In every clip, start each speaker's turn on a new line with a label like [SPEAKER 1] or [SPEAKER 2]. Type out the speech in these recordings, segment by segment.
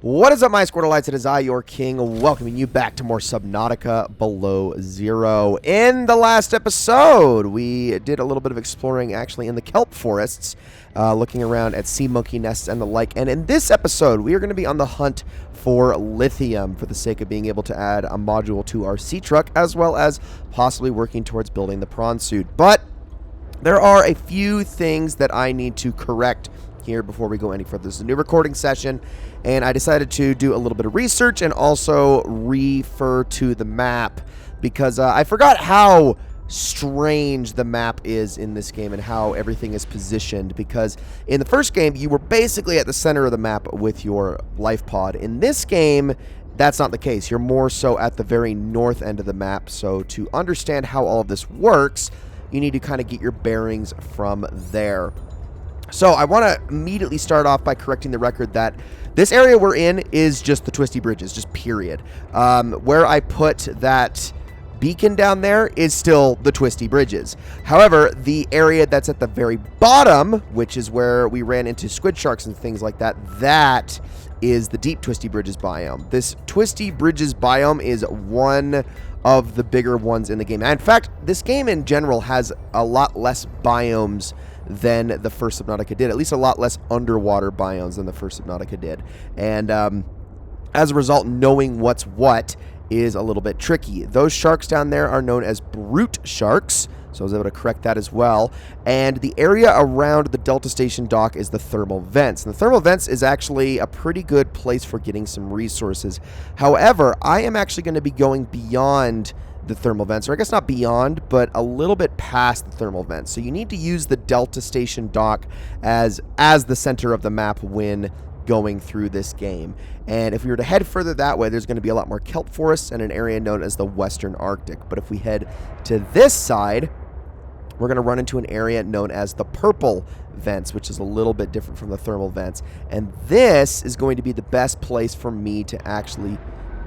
[SPEAKER 1] What is up, my Squirtleites? It is I, your king, welcoming you back to more Subnautica Below Zero. In the last episode, we did a little bit of exploring actually in the kelp forests, looking around at sea monkey nests and the like. And in this episode, we are going to be on the hunt for lithium for the sake of being able to add a module to our sea truck, as well as possibly working towards building the prawn suit. But there are a few things that I need to correct here before we go any further. This is a new recording session, and I decided to do a little bit of research and also refer to the map because I forgot how strange the map is in this game and how everything is positioned, because in the first game you were basically at the center of the map with your life pod. In this game, that's not the case. You're more so at the very north end of the map. So to understand how all of this works, you need to kind of get your bearings from there. So I want to immediately start off by correcting the record that this area we're in is just the Twisty Bridges, just period. Where I put that beacon down there is still the Twisty Bridges. However, the area that's at the very bottom, which is where we ran into squid sharks and things like that, that is the deep Twisty Bridges biome. This Twisty Bridges biome is one of the bigger ones in the game. And in fact, this game in general has a lot less biomes than the first Subnautica did. At least a lot less underwater biomes than the first Subnautica did. And as a result, knowing what's what is a little bit tricky. Those sharks down there are known as brute sharks, so I was able to correct that as well. And the area around the Delta Station dock is the thermal vents. And the thermal vents is actually a pretty good place for getting some resources. However, I am actually going to be going beyond the thermal vents, or I guess not beyond, but a little bit past the thermal vents. So you need to use the Delta Station dock as the center of the map when going through this game. And if we were to head further that way, there's going to be a lot more kelp forests and an area known as the Western Arctic. But if we head to this side, we're going to run into an area known as the purple vents, which is a little bit different from the thermal vents. And this is going to be the best place for me to actually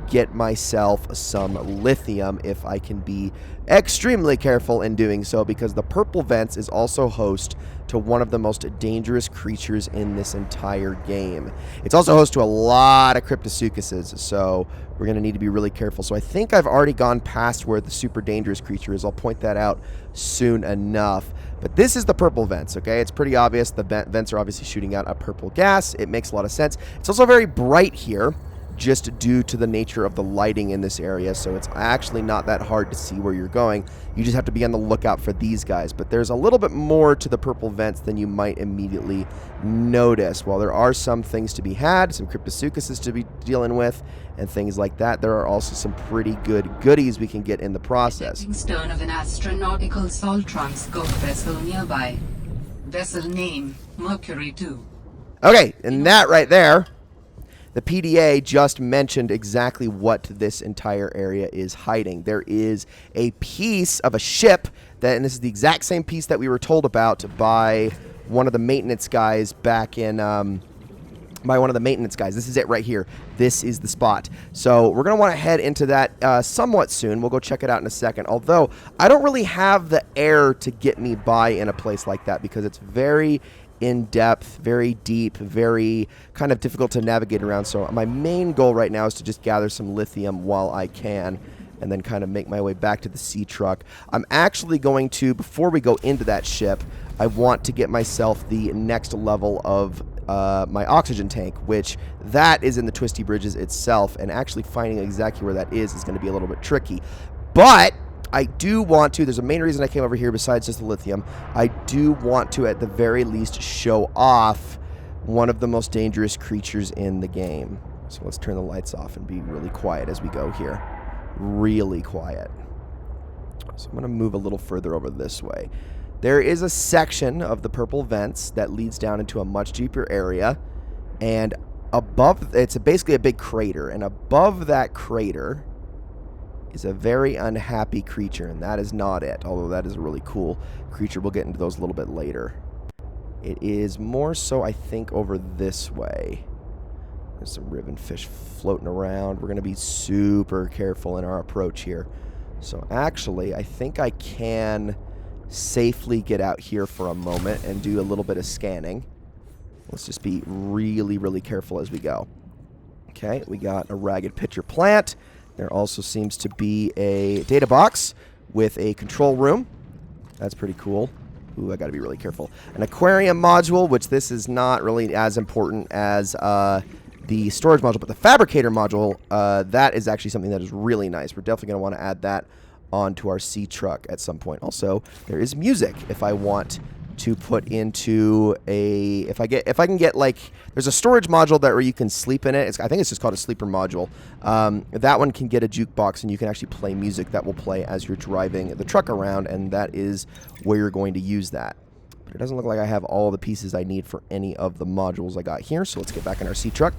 [SPEAKER 1] get myself some lithium if I can be extremely careful in doing so, because the purple vents is also host to one of the most dangerous creatures in this entire game. It's also host to a lot of cryptosuchuses, so we're going to need to be really careful. So I think I've already gone past where the super dangerous creature is. I'll point that out soon enough. But this is the purple vents, okay? It's pretty obvious. The vents are obviously shooting out a purple gas. It makes a lot of sense. It's also very bright here, just due to the nature of the lighting in this area, so it's actually not that hard to see where you're going. You just have to be on the lookout for these guys. But there's a little bit more to the purple vents than you might immediately notice. While there are some things to be had, some cryptosuchuses to be dealing with, and things like that, there are also some pretty good goodies we can get in the process.
[SPEAKER 2] Stern of an astronautical salt transport vessel nearby. Vessel name, Mercury 2.
[SPEAKER 1] Okay, and that right there, the PDA just mentioned exactly what this entire area is hiding. There is a piece of a ship that, and this is the exact same piece that we were told about by one of the maintenance guys back in, This is it right here. This is the spot. So we're going to want to head into that somewhat soon. We'll go check it out in a second. Although, I don't really have the air to get me by in a place like that, because it's very in-depth, very deep, very kind of difficult to navigate around. So my main goal right now is to just gather some lithium while I can, and then kind of make my way back to the sea truck. I'm actually going to, before we go into that ship, I want to get myself the next level of my oxygen tank, which that is in the Twisty Bridges itself, and actually finding exactly where that is going to be a little bit tricky. But I do want to, there's a main reason I came over here besides just the lithium. I do want to, at the very least, show off one of the most dangerous creatures in the game. So let's turn the lights off and be really quiet as we go here. Really quiet. So I'm going to move a little further over this way. There is a section of the purple vents that leads down into a much deeper area. And above, it's basically a big crater. And above that crater is a very unhappy creature, and that is not it, although that is a really cool creature. We'll get into those a little bit later. It is more so, I think, over this way. There's some ribbon fish floating around. We're going to be super careful in our approach here. So actually, I think I can safely get out here for a moment and do a little bit of scanning. Let's just be really, really careful as we go. Okay, we got a ragged pitcher plant. There also seems to be a data box with a control room. That's pretty cool. Ooh, I gotta be really careful. An aquarium module, which this is not really as important as the storage module, but the fabricator module, that is actually something that is really nice. We're definitely gonna want to add that onto our sea truck at some point. Also, there is music if I want to put into a, if I can get, like, there's a storage module that where you can sleep in it. I think it's just called a sleeper module. That one can get a jukebox and you can actually play music that will play as you're driving the truck around, and that is where you're going to use that. But it doesn't look like I have all the pieces I need for any of the modules I got here, so let's get back in our sea truck.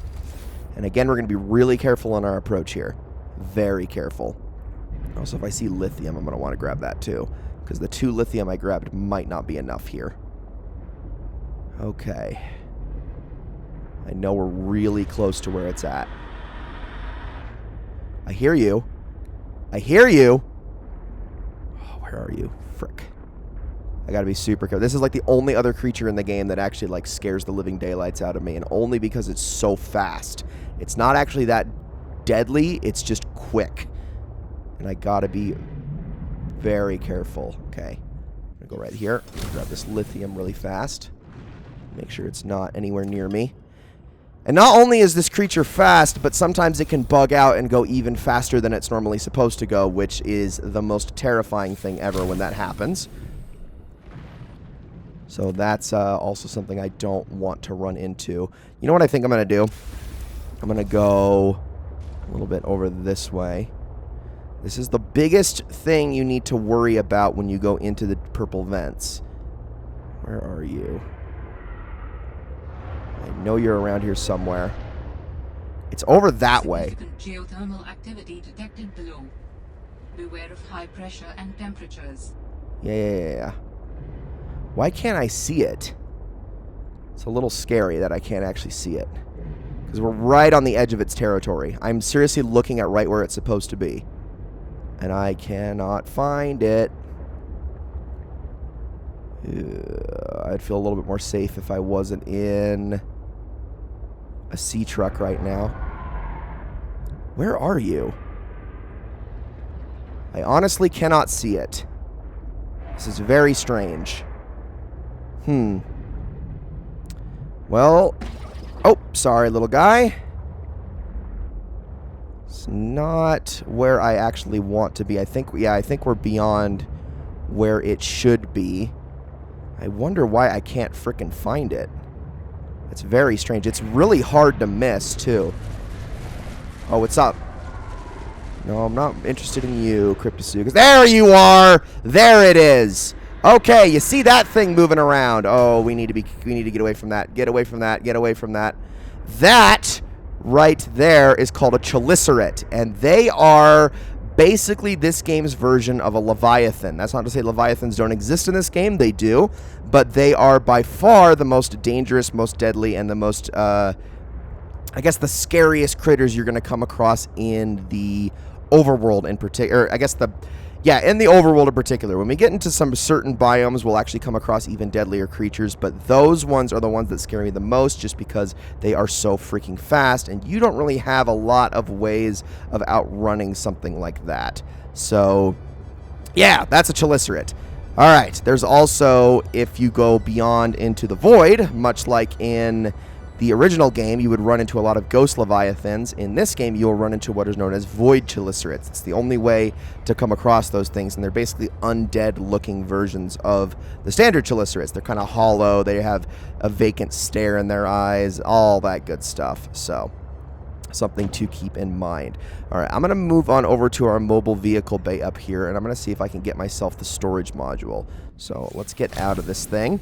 [SPEAKER 1] And again, we're going to be really careful on our approach here. Very careful. Also, if I see lithium, I'm going to want to grab that too, because the 2 lithium I grabbed might not be enough here. Okay. I know we're really close to where it's at. I hear you. I hear you. Oh, where are you? Frick. I gotta be super careful. This is like the only other creature in the game that actually like scares the living daylights out of me, and only because it's so fast. It's not actually that deadly, it's just quick. And I gotta be very careful. Okay. I'm gonna go right here. Grab this lithium really fast. Make sure it's not anywhere near me. And not only is this creature fast, but sometimes it can bug out and go even faster than it's normally supposed to go, which is the most terrifying thing ever when that happens. So that's also something I don't want to run into. You know what I think I'm going to do? I'm going to go a little bit over this way. This is the biggest thing you need to worry about when you go into the purple vents. Where are you? I know you're around here somewhere. It's over that way.
[SPEAKER 2] Geothermal activity detected below. Beware of high pressure and temperatures.
[SPEAKER 1] Yeah. Why can't I see it? It's a little scary that I can't actually see it. Because we're right on the edge of its territory. I'm seriously looking at right where it's supposed to be. And I cannot find it. I'd feel a little bit more safe if I wasn't in a sea truck right now. Where are you? I honestly cannot see it. This is very strange. Well, oh, sorry, little guy. It's not where I actually want to be. I think we're beyond where it should be. I wonder why I can't frickin' find it. It's very strange. It's really hard to miss, too. Oh, what's up? No, I'm not interested in you, Cryptosuchus. There you are! There it is! Okay, you see that thing moving around. Oh, we need to get away from that. Get away from that. Get away from that. That right there is called a chelicerates, and they are basically this game's version of a Leviathan. That's not to say Leviathans don't exist in this game. They do. But they are by far the most dangerous, most deadly, and the most, I guess, the scariest critters you're going to come across in the overworld in particular. I guess in the overworld in particular. When we get into some certain biomes, we'll actually come across even deadlier creatures, but those ones are the ones that scare me the most just because they are so freaking fast, and you don't really have a lot of ways of outrunning something like that. So, yeah, that's a chelicerates. Alright, there's also, if you go beyond into the void, much like in the original game, you would run into a lot of ghost leviathans. In this game, you'll run into what is known as void chelicerates. It's the only way to come across those things, and they're basically undead-looking versions of the standard chelicerates. They're kind of hollow. They have a vacant stare in their eyes, all that good stuff. So, something to keep in mind. All right, I'm going to move on over to our mobile vehicle bay up here, and I'm going to see if I can get myself the storage module. So, let's get out of this thing.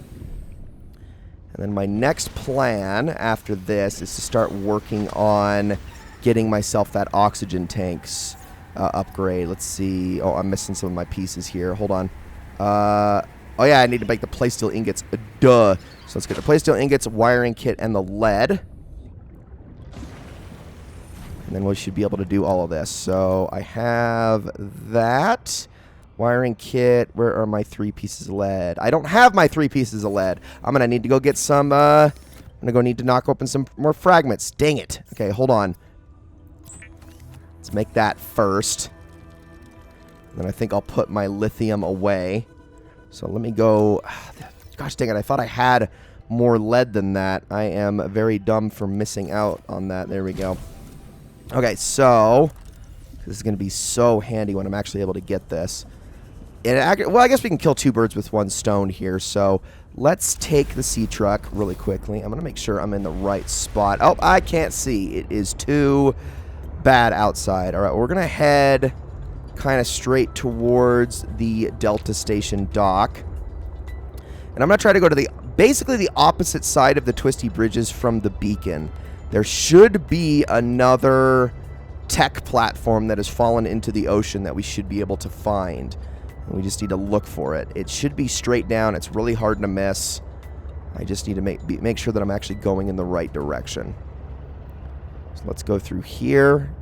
[SPEAKER 1] And then my next plan after this is to start working on getting myself that oxygen tanks upgrade. Let's see. Oh, I'm missing some of my pieces here. Hold on. Oh, yeah, I need to make the playsteel ingots. Duh. So let's get the playsteel ingots, wiring kit, and the lead. And then we should be able to do all of this. So I have that. Wiring kit. Where are my 3 pieces of lead? I don't have my 3 pieces of lead. I'm going to need to go get some, I'm going to need to knock open some more fragments. Dang it. Okay, hold on. Let's make that first. Then I think I'll put my lithium away. So let me go... Gosh dang it, I thought I had more lead than that. I am very dumb for missing out on that. There we go. Okay, so... This is going to be so handy when I'm actually able to get this. Well, I guess we can kill 2 birds with 1 stone here. So let's take the sea truck really quickly. I'm going to make sure I'm in the right spot. Oh, I can't see. It is too bad outside. All right, we're going to head kind of straight towards the Delta Station dock. And I'm going to try to go to basically the opposite side of the twisty bridges from the beacon. There should be another tech platform that has fallen into the ocean that we should be able to find. And we just need to look for it. It should be straight down. It's really hard to miss. I just need to make sure that I'm actually going in the right direction. So let's go through here.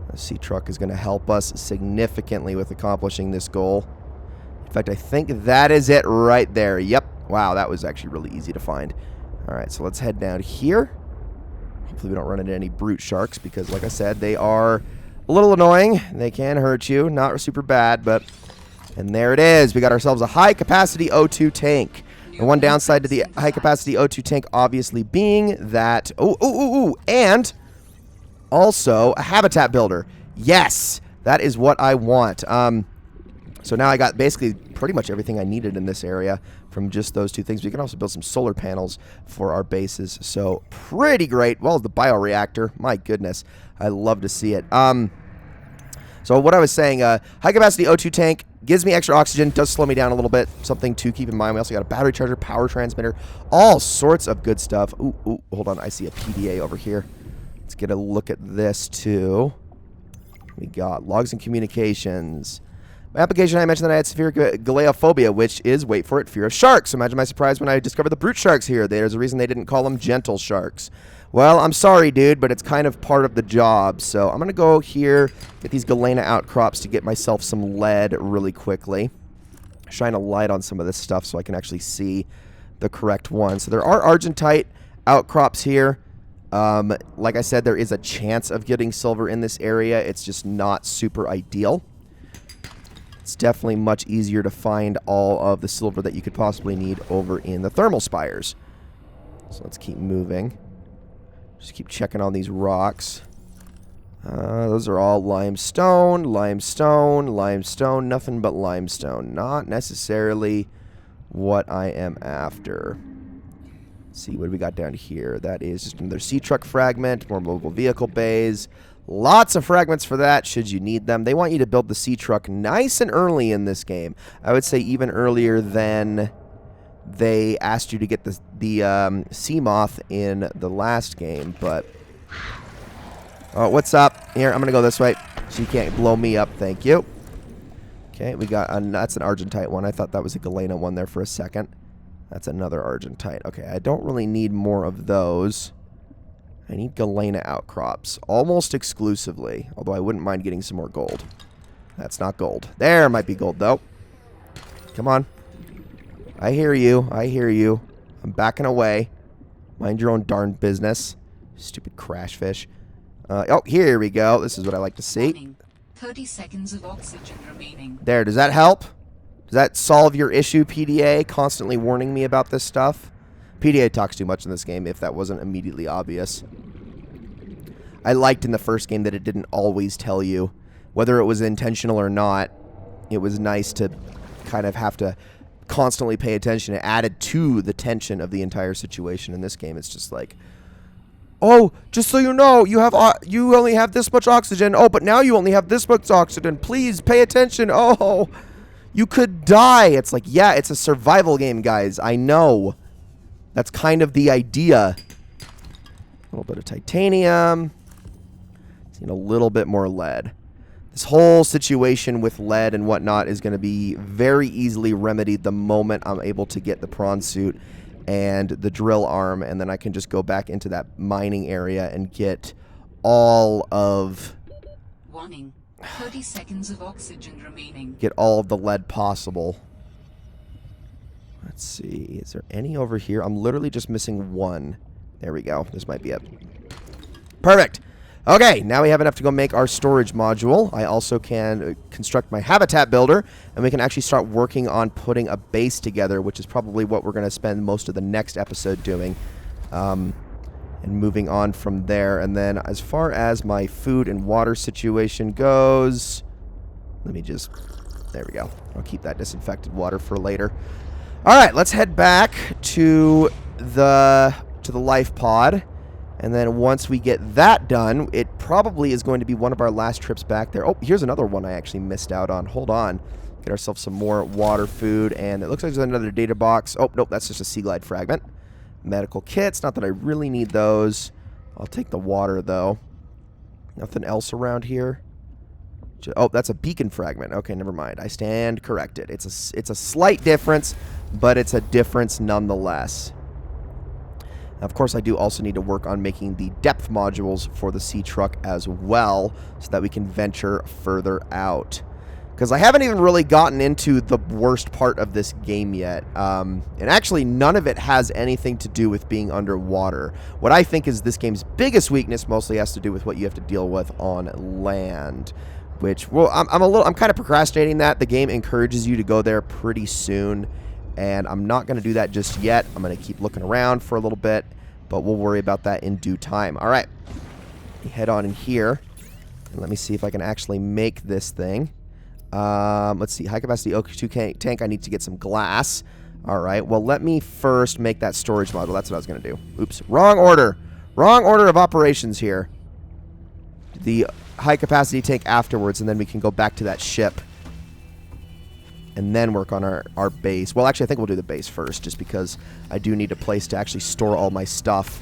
[SPEAKER 1] The sea truck is going to help us significantly with accomplishing this goal. In fact, I think that is it right there. Yep. Wow, that was actually really easy to find. All right, so let's head down here. Hopefully we don't run into any brute sharks because, like I said, they are a little annoying. They can hurt you. Not super bad, but... And there it is. We got ourselves a high-capacity O2 tank. The one downside to the high-capacity O2 tank obviously being that... And also a habitat builder. Yes! That is what I want. So now I got basically pretty much everything I needed in this area from just those 2 things. We can also build some solar panels for our bases. So pretty great. Well, the bioreactor. My goodness. I love to see it. So what I was saying, high-capacity O2 tank gives me extra oxygen, does slow me down a little bit. Something to keep in mind. We also got a battery charger, power transmitter, all sorts of good stuff. Ooh, hold on. I see a PDA over here. Let's get a look at this, too. We got logs and communications. My application, I mentioned that I had severe galeophobia, which is, wait for it, fear of sharks. Imagine my surprise when I discovered the brute sharks here. There's a reason they didn't call them gentle sharks. Well, I'm sorry, dude, but it's kind of part of the job. So I'm going to go here, get these galena outcrops to get myself some lead really quickly. Shine a light on some of this stuff so I can actually see the correct one. So there are argentite outcrops here. Like I said, there is a chance of getting silver in this area. It's just not super ideal. It's definitely much easier to find all of the silver that you could possibly need over in the thermal spires. So let's keep moving. Just keep checking on these rocks. Those are all limestone, limestone, limestone, nothing but limestone. Not necessarily what I am after. Let's see, what do we got down here? That is just another sea truck fragment, more mobile vehicle bays. Lots of fragments for that, should you need them. They want you to build the sea truck nice and early in this game. I would say even earlier than they asked you to get the sea moth in the last game, but... Oh, what's up? Here, I'm going to go this way, so you can't blow me up. Thank you. Okay, we got... that's an argentite one. I thought that was a galena one there for a second. That's another argentite. Okay, I don't really need more of those. I need galena outcrops, almost exclusively, although I wouldn't mind getting some more gold. That's not gold. There might be gold, though. Come on. I hear you. I hear you. I'm backing away. Mind your own darn business. Stupid crash fish. Oh, here we go. This is what I like to see.
[SPEAKER 2] Warning. 30 seconds of oxygen remaining.
[SPEAKER 1] There. Does that help? Does that solve your issue, PDA? Constantly warning me about this stuff? PDA talks too much in this game, if that wasn't immediately obvious. I liked in the first game that it didn't always tell you. Whether it was intentional or not, it was nice to kind of have to constantly pay attention. It added to the tension of the entire situation. In this game, it's just like, oh, just so you know, you only have this much oxygen. Oh, but now you only have this much oxygen. Please pay attention. Oh, you could die. It's like, yeah, it's a survival game, guys. I know. That's kind of the idea. A little bit of titanium. Need a little bit more lead. This whole situation with lead and whatnot is going to be very easily remedied the moment I'm able to get the prawn suit and the drill arm, and then I can just go back into that mining area and get all of...
[SPEAKER 2] Warning. 30 seconds of oxygen remaining.
[SPEAKER 1] Get all of the lead possible. Let's see. Is there any over here? I'm literally just missing one. There we go. This might be it. Perfect. Okay, now we have enough to go make our storage module. I also can construct my habitat builder, and we can actually start working on putting a base together, which is probably what we're going to spend most of the next episode doing. And moving on from there. And then as far as my food and water situation goes, let me just... There we go. I'll keep that disinfected water for later. All right, let's head back to the life pod. And then once we get that done, it probably is going to be one of our last trips back there. Oh, here's another one I actually missed out on. Hold on. Get ourselves some more water, food, and it looks like there's another data box. Oh, nope, that's just a sea glide fragment. Medical kits, not that I really need those. I'll take the water, though. Nothing else around here. Oh, that's a beacon fragment. Okay, never mind. I stand corrected. It's a slight difference, but it's a difference nonetheless. Of course, I do also need to work on making the depth modules for the sea truck as well, so that we can venture further out. Because I haven't even really gotten into the worst part of this game yet. And actually, none of it has anything to do with being underwater. What I think is this game's biggest weakness mostly has to do with what you have to deal with on land. Which, well, I'm kind of procrastinating that. The game encourages you to go there pretty soon. And I'm not going to do that just yet. I'm going to keep looking around for a little bit, but we'll worry about that in due time. All right. Head on in here. And let me see if I can actually make this thing. Let's see. High capacity O2 tank. I need to get some glass. All right. Well, let me first make that storage module. That's what I was going to do. Oops. Wrong order. Wrong order of operations here. The high capacity tank afterwards, and then we can go back to that ship. And then work on our base. Well, actually, I think we'll do the base first, just because I do need a place to actually store all my stuff.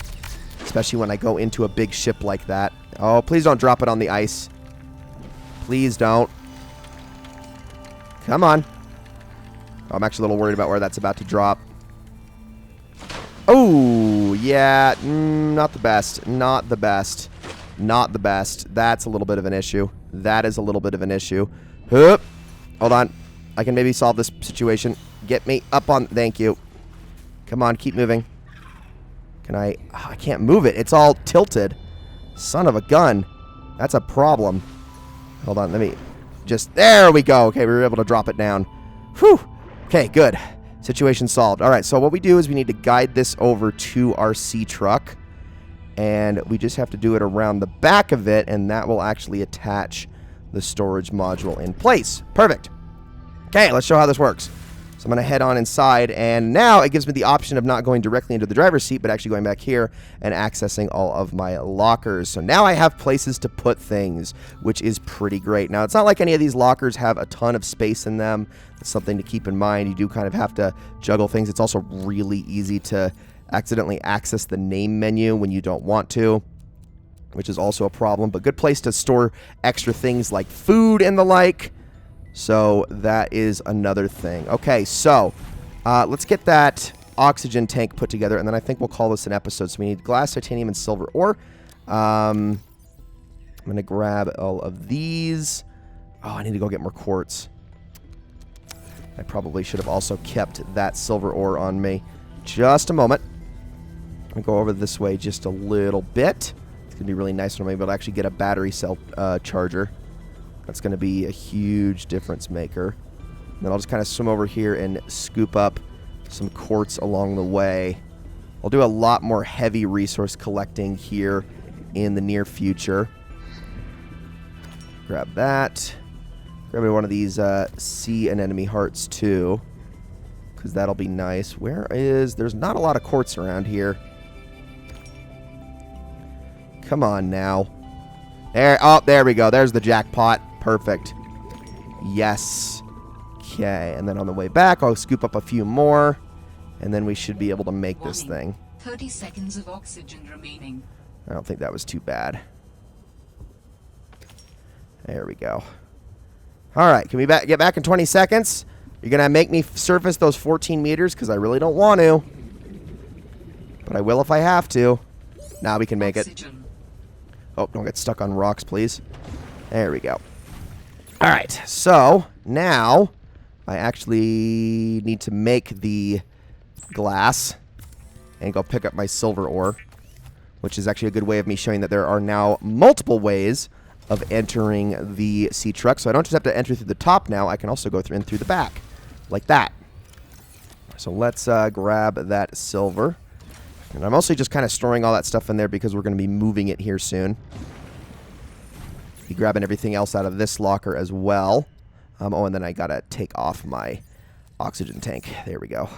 [SPEAKER 1] Especially when I go into a big ship like that. Oh, please don't drop it on the ice. Please don't. Come on. Oh, I'm actually a little worried about where that's about to drop. Oh, yeah. Not the best. Not the best. Not the best. That's a little bit of an issue. That is a little bit of an issue. Hup. Hold on. I can maybe solve this situation. Get me up on... Thank you. Come on, keep moving. Can I... Oh, I can't move it. It's all tilted. Son of a gun. That's a problem. Hold on, let me... Just... There we go. Okay, we were able to drop it down. Whew. Okay, good. Situation solved. All right, so what we do is we need to guide this over to our sea truck. And we just have to do it around the back of it, and that will actually attach the storage module in place. Perfect. Okay, let's show how this works. So I'm going to head on inside, and now it gives me the option of not going directly into the driver's seat, but actually going back here and accessing all of my lockers. So now I have places to put things, which is pretty great. Now, it's not like any of these lockers have a ton of space in them. That's something to keep in mind. You do kind of have to juggle things. It's also really easy to accidentally access the name menu when you don't want to, which is also a problem, but good place to store extra things like food and the like. So that is another thing. Okay, so let's get that oxygen tank put together, and then I think we'll call this an episode. So we need glass, titanium, and silver ore. I'm going to grab all of these. Oh, I need to go get more quartz. I probably should have also kept that silver ore on me. Just a moment. I'm going to go over this way just a little bit. It's going to be really nice when I'm able to actually get a battery cell charger. That's going to be a huge difference maker. And then I'll just kind of swim over here and scoop up some quartz along the way. I'll do a lot more heavy resource collecting here in the near future. Grab that. Grab me one of these sea anemone hearts too, because that'll be nice. There's not a lot of quartz around here. Come on now. There we go. There's the jackpot. Perfect. Yes. Okay, and then on the way back, I'll scoop up a few more, and then we should be able to make this thing.
[SPEAKER 2] 30 seconds of oxygen remaining.
[SPEAKER 1] I don't think that was too bad. There we go. All right, can we get back in 20 seconds? You're going to make me surface those 14 meters, because I really don't want to. But I will if I have to. Now we can make it. Oh, don't get stuck on rocks, please. There we go. All right, so now I actually need to make the glass and go pick up my silver ore, which is actually a good way of me showing that there are now multiple ways of entering the sea truck. So I don't just have to enter through the top now. I can also go in through the back, like that. So let's grab that silver. And I'm mostly just kind of storing all that stuff in there because we're going to be moving it here soon. Be grabbing everything else out of this locker as well. Oh, and then I got to take off my oxygen tank. There we go.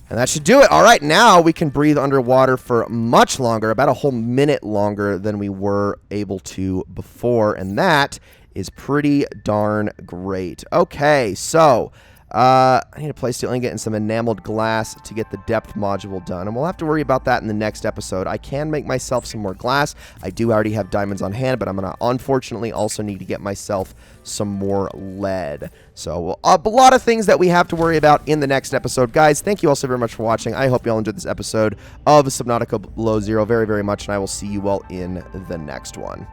[SPEAKER 1] And that should do it. All right, now we can breathe underwater for much longer, about a whole minute longer than we were able to before. And that is pretty darn great. Okay, so I need a play steel ingot and some enameled glass to get the depth module done. And we'll have to worry about that in the next episode. I can make myself some more glass. I do already have diamonds on hand, but I'm going to unfortunately also need to get myself some more lead. So a lot of things that we have to worry about in the next episode. Guys, thank you all so very much for watching. I hope you all enjoyed this episode of Subnautica Below Zero very, very much, and I will see you all in the next one.